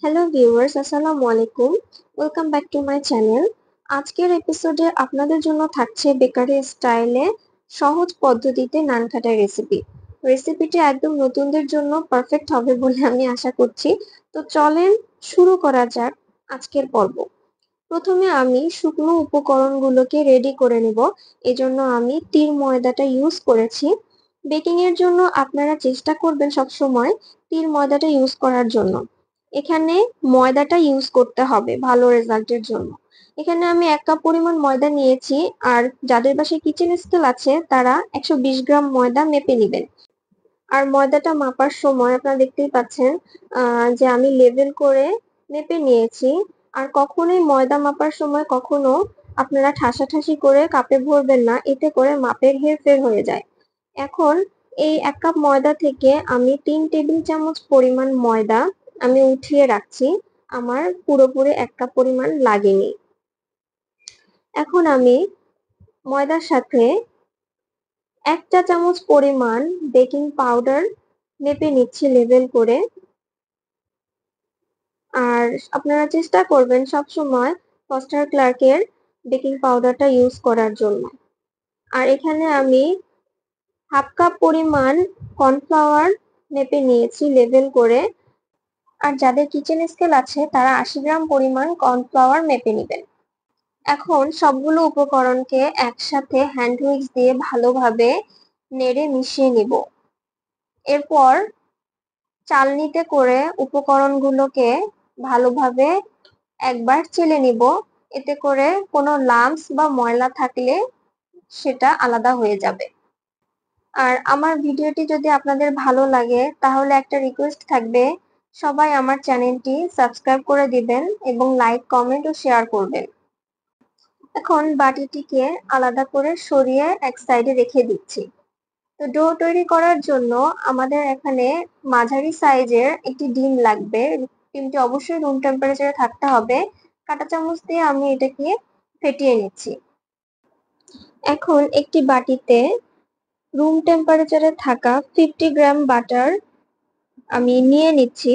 Hello viewers, আসসালামু আলাইকুম। Welcome back to my channel. আজকের এপিসোডে আপনাদের জন্য থাকছে বেকারি স্টাইলে সহজ পদ্ধতিতে নান কাটার রেসিপি। রেসিপিটি একদম নতুনদের জন্য পারফেক্ট হবে বলে আমি আশা করছি। তো চলেন শুরু করা যাক আজকের পর্ব। প্রথমে আমি শুকনো উপকরণগুলোকে রেডি করে নেব। এজন্য আমি তিল ময়দাটা ইউজ করেছি। বেকিং এর জন্য আপনারা চেষ্টা করবেন সবসময় তিল ময়দাটা ইউজ করার জন্য। এখানে ময়দাটা ইউজ করতে হবে ভালো রেজাল্টের জন্য। এখানে আমি 1 কাপ পরিমাণ ময়দা নিয়েছি, আর যাদের বাসায় কিচেন স্কেল আছে তারা 120 গ্রাম ময়দা মেপে নেবেন। আর ময়দাটা মাপার সময় আপনারা দেখতেই পাচ্ছেন যে আমি লেভেল করে মেপে নিয়েছি। আর কখনোই ময়দা মাপার সময় কখনো আপনারা ঠাসাঠাসি করে কাপে ভরবেন না, এতে করে মাপের হেরফের হয়ে যায়। এখন এই 1 কাপ ময়দা থেকে আমি 3 টেবিল চামচ পরিমাণ ময়দা আমি উঠিয়ে রাখছি। আমার পুরোপুরি 1 কাপ পরিমাণ লাগেনি। এখন আমি ময়দার সাথে 1 চা চামচ পরিমাণ বেকিং পাউডার মেপে নিচ্ছি লেভেল করে। আর আপনারা চেষ্টা করবেন সবসময় ফস্টার ক্লার্কের বেকিং পাউডারটা ইউজ করার জন্য। আর এখানে আমি 1/2 কাপ পরিমাণ কর্নফ্লাওয়ার মেপে নিয়েছি লেভেল করে। আর যাদের কিচেন স্কেল আছে তারা 80 গ্রাম পরিমাণ কর্নফ্লাওয়ার মেপে নেবেন। এখন সবগুলো উপকরণকে একসাথে হ্যান্ড হুইক্স দিয়ে ভালোভাবে নেড়ে মিশিয়ে নিব। এরপর চালনিতে করে উপকরণগুলোকে ভালোভাবে একবার চেলে নিব। এতে করে কোনো লাম্পস বা ময়লা থাকলে সেটা আলাদা হয়ে যাবে। আর আমার ভিডিওটি যদি আপনাদের ভালো লাগে তাহলে একটা রিকোয়েস্ট থাকবে, সবাই আমার চ্যানেলটি সাবস্ক্রাইব করে দিবেন এবং লাইক, কমেন্ট ও শেয়ার করবেন। এখন বাটিটিকে আলাদা করে সরিয়ে এক সাইডে রেখে দিচ্ছি। তো ডো তৈরি করার জন্য আমাদের এখানে মাঝারি সাইজের একটি ডিম লাগবে। ডিমটি অবশ্যই রুম টেম্পারেচারে থাকতে হবে। কাঁটা চামচ দিয়ে আমি এটাকে ফেটিয়ে নিচ্ছি। এখন একটি বাটিতে রুম টেম্পারেচারে থাকা 50 গ্রাম বাটার আমি নিয়ে নিচ্ছি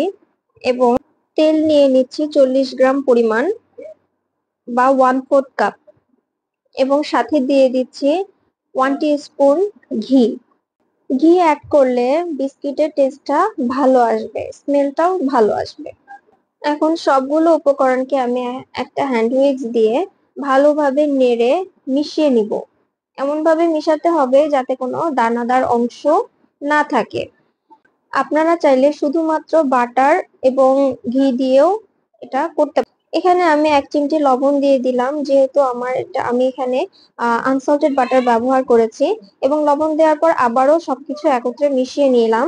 এবং তেল নিয়ে নিচ্ছি 40 গ্রাম পরিমাণ বা 1/4 কাপ, এবং সাথে দিয়ে দিচ্ছি 1 টিস্পুন ঘি। ঘি অ্যাড করলে বিস্কিটের টেস্টটা ভালো আসবে, স্মেলটাও ভালো আসবে। এখন সবগুলো উপকরণকে আমি একটা হ্যান্ড উইক্স দিয়ে ভালোভাবে নেড়ে মিশিয়ে নিব। এমনভাবে মিশাতে হবে যাতে কোনো দানাদার অংশ না থাকে। আপনারা চাইলে শুধুমাত্র বাটার এবং ঘি দিয়েও এটা করতে পারেন। এখানে আমি 1 চিমটি লবণ দিয়ে দিলাম, যেহেতু আমি এখানে আনসল্টেড বাটার ব্যবহার করেছি। এবং লবণ দেওয়ার পর আবারও সবকিছু একত্রে মিশিয়ে নিলাম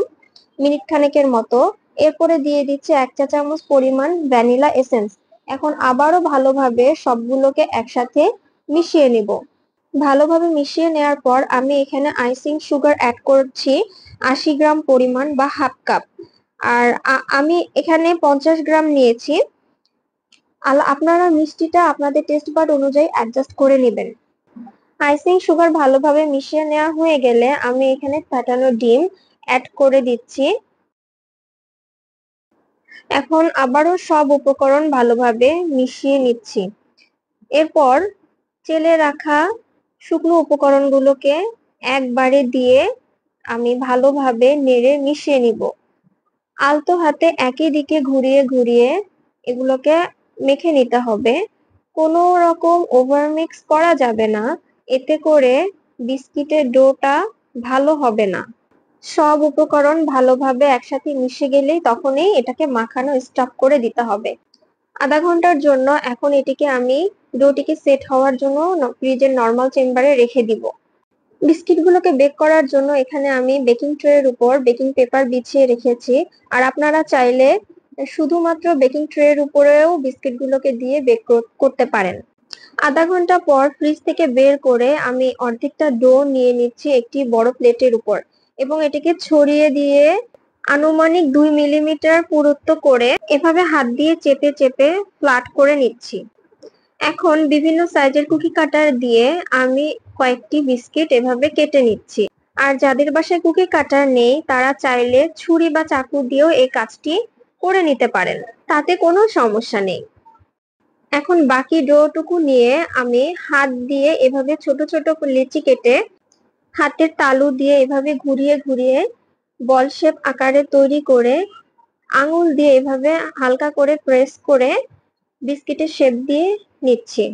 মিনিট খানেকের মতো। এরপরে দিয়ে দিচ্ছি 1 চা চামচ পরিমাণ ভ্যানিলা এসেন্স। এখন আবারও ভালোভাবে সবগুলোকে একসাথে মিশিয়ে নিব। ভালোভাবে মিশিয়ে নেওয়ার পর আমি এখানে আইসিং সুগার অ্যাড করছি 80 গ্রাম পরিমাণ বা 1/2 কাপ। আর আমি এখানে 50 গ্রাম নিয়েছি। আপনারা মিষ্টিটা আপনাদের টেস্ট বাড অনুযায়ী অ্যাডজাস্ট করে নেবেন। আইসিং সুগার ভালোভাবে মিশিয়ে নেওয়া হয়ে গেলে আমি এখানে ফেটানো ডিম অ্যাড করে দিচ্ছি। এখন আবারও সব উপকরণ ভালোভাবে মিশিয়ে নিচ্ছি। এরপর চেলে রাখা শুকনো উপকরণগুলোকে একবারে দিয়ে আমি ভালোভাবে নেড়ে মিশিয়ে নিব। আলতো হাতে একই দিকে ঘুরিয়ে ঘুরিয়ে এগুলোকে মেখে নিতে হবে। কোনো রকম ওভারমিক্স করা যাবে না, এতে করে বিস্কিটের ডোটা ভালো হবে না। সব উপকরণ ভালোভাবে একসাথে মিশে গেলেই তখনই এটাকে মাখানো স্টপ করে দিতে হবে। আধা ঘন্টার জন্য এখন এটিকে আমি ডোটিকে সেট হওয়ার জন্য ফ্রিজের নরমাল চেম্বারে রেখে দিব। বিস্কিটগুলোকে বেক করার জন্য এখানে আমি বেকিং ট্রের উপর বেকিং পেপার বিছিয়ে রেখেছি। আর আপনারা চাইলে শুধুমাত্র বেকিং ট্রের উপরেও বিস্কিটগুলোকে দিয়ে বেক করতে পারেন। আধা ঘন্টা পর ফ্রিজ থেকে বের করে আমি অর্ধেকটা ডো নিয়ে নিচ্ছি একটি বড় প্লেটের উপর এবং এটিকে ছড়িয়ে দিয়ে আনুমানিক 2 মিলিমিটার পুরুত্ব করে এভাবে হাত দিয়ে চেপে চেপে ফ্ল্যাট করে নিচ্ছি। এখন বিভিন্ন সাইজের কুকি কাটার দিয়ে আমি কয়েকটি বিস্কিট এভাবে কেটে নিচ্ছি। আর যাদের বাসায় কুকি কাটার নেই তারা চাইলে ছুরি বা চাকু দিয়েও এই কাজটি করে নিতে পারেন। তাতে কোনো সমস্যা নেই। এখন বাকি ডোটুকু নিয়ে আমি হাত দিয়ে এভাবে ছোট ছোট লিচি কেটে হাতের তালু দিয়ে এভাবে ঘুরিয়ে ঘুরিয়ে বল শেপ আকারে তৈরি করে আঙুল দিয়ে এভাবে হালকা করে প্রেস করে বিস্কিটের শেপ দিয়ে নিচ্ছি।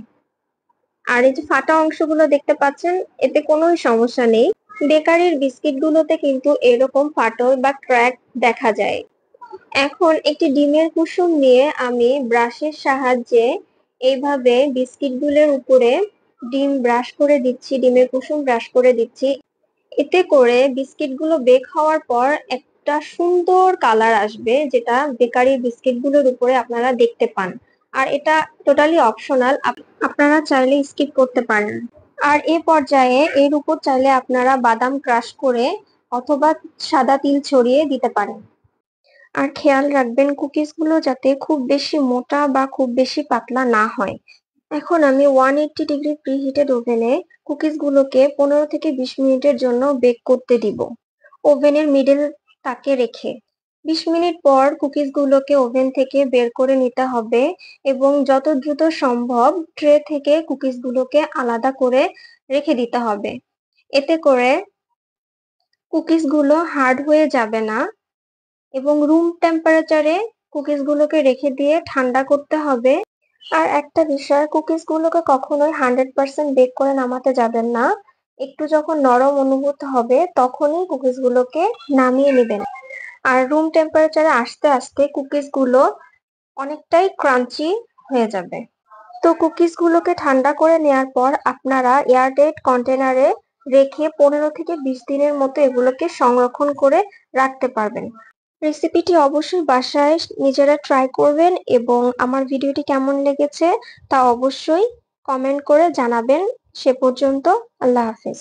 আর এই যে ফাটা অংশগুলো দেখতে পাচ্ছেন, এতে কোনো সমস্যা নেই। বেকারির বিস্কিটগুলোতে কিন্তু এরকম ফাটল বা ক্র্যাক দেখা যায়। এখন একটি ডিমের কুসুম নিয়ে আমি ব্রাশের সাহায্যে এইভাবে বিস্কিটগুলোর উপরে ডিমের কুসুম ব্রাশ করে দিচ্ছি। এতে করে বিস্কিটগুলো বেক হওয়ার পর একটা সুন্দর কালার আসবে, যেটা বেকারি বিস্কিটগুলোর উপরে আপনারা দেখতে পান। আর এটা টোটালি অপশনাল, আপনারা চাইলে স্কিপ করতে পারেন। আর এ পর্যায়ে এর উপর চাইলে আপনারা বাদাম ক্রাশ করে অথবা সাদা তিল ছড়িয়ে দিতে পারেন। আর খেয়াল রাখবেন কুকিজগুলো যাতে খুব বেশি মোটা বা খুব বেশি পাতলা না হয়। এখন আমি 180 ডিগ্রি প্রিহিটেড ওভেনে কুকিজগুলোকে 15 থেকে 20 মিনিটের জন্য বেক করতে দিব, ওভেনের মিডল তাকে রেখে। 20 মিনিট পর কুকিজগুলোকে ওভেন থেকে বের করে নিতে হবে এবং যত দ্রুত সম্ভব ট্রে থেকে কুকিজগুলোকে আলাদা করে রেখে দিতে হবে। এতে করে কুকিজগুলো হার্ড হয়ে যাবে না। এবং রুম টেম্পারেচারে কুকিজগুলোকে রেখে দিয়ে ঠান্ডা করতে হবে। আর একটা বিষয়, কুকিজগুলোকে কখনোই 100% বেক করে নামাতে যাবেন না। একটু যখন নরম অনুভূত হবে তখনই কুকিজগুলোকে নামিয়ে নেবেন। আর রুম টেম্পারেচারে আস্তে আস্তে কুকিজগুলো অনেকটাই ক্রাঞ্চি হয়ে যাবে। তো কুকিজগুলোকে ঠান্ডা করে নেওয়ার পর আপনারা এয়ারটাইট কন্টেনারে রেখে 15 থেকে 20 দিনের মতো এগুলোকে সংরক্ষণ করে রাখতে পারবেন। রেসিপিটি অবশ্যই বাসায় নিজেরা ট্রাই করবেন এবং আমার ভিডিওটি কেমন লেগেছে তা অবশ্যই কমেন্ট করে জানাবেন। সে পর্যন্ত আল্লাহ হাফেজ।